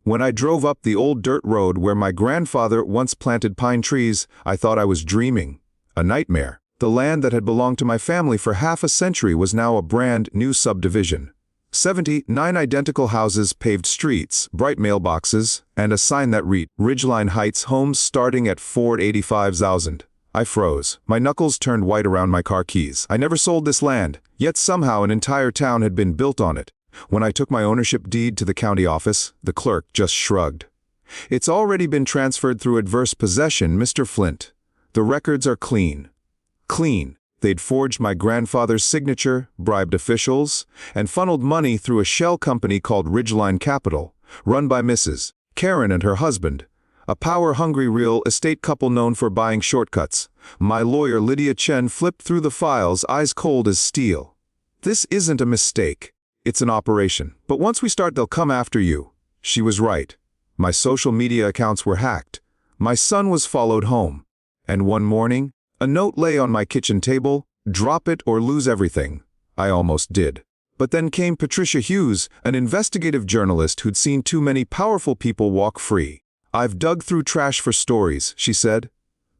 When I drove up the old dirt road where my grandfather once planted pine trees, I thought I was dreaming. A nightmare. The land that had belonged to my family for half a century was now a brand new subdivision. 79 identical houses, paved streets, bright mailboxes, and a sign that read, Ridgeline Heights, homes starting at $485,000. I froze. My knuckles turned white around my car keys. I never sold this land, yet somehow an entire town had been built on it. When I took my ownership deed to the county office, the clerk just shrugged. "It's already been transferred through adverse possession, Mr. Flint. The records are clean." Clean. They'd forged my grandfather's signature, bribed officials, and funneled money through a shell company called Ridgeline Capital, run by Mrs. Karen and her husband, a power-hungry real estate couple known for buying shortcuts. My lawyer Lydia Chen flipped through the files, eyes cold as steel. "This isn't a mistake. It's an operation. But once we start, they'll come after you." She was right. My social media accounts were hacked. My son was followed home. And one morning, a note lay on my kitchen table, "Drop it or lose everything." I almost did. But then came Patricia Hughes, an investigative journalist who'd seen too many powerful people walk free. "I've dug through trash for stories," she said.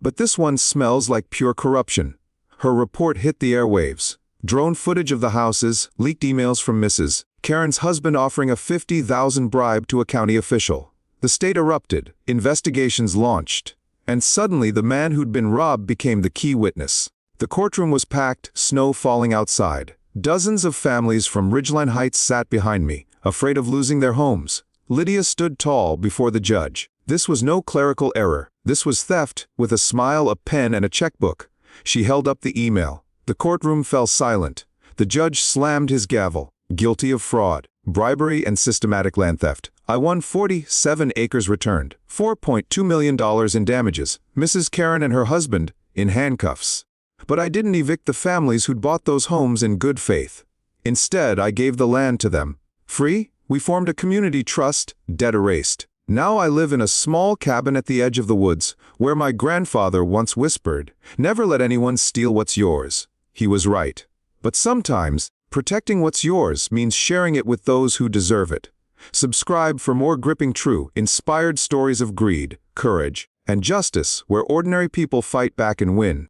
"But this one smells like pure corruption." Her report hit the airwaves. Drone footage of the houses, leaked emails from Mrs. Karen's husband offering a $50,000 bribe to a county official. The state erupted, investigations launched, and suddenly the man who'd been robbed became the key witness. The courtroom was packed, snow falling outside. Dozens of families from Ridgeline Heights sat behind me, afraid of losing their homes. Lydia stood tall before the judge. This was no clerical error. This was theft, with a smile, a pen, and a checkbook. She held up the email. The courtroom fell silent. The judge slammed his gavel. "Guilty of fraud, bribery, and systematic land theft. I won 47 acres returned, $4.2 million in damages. Mrs. Karen and her husband, in handcuffs. But I didn't evict the families who'd bought those homes in good faith. Instead, I gave the land to them. Free? We formed a community trust, debt erased. Now I live in a small cabin at the edge of the woods, where my grandfather once whispered, 'Never let anyone steal what's yours.' He was right. But sometimes, protecting what's yours means sharing it with those who deserve it." Subscribe for more gripping, true, inspired stories of greed, courage, and justice where ordinary people fight back and win.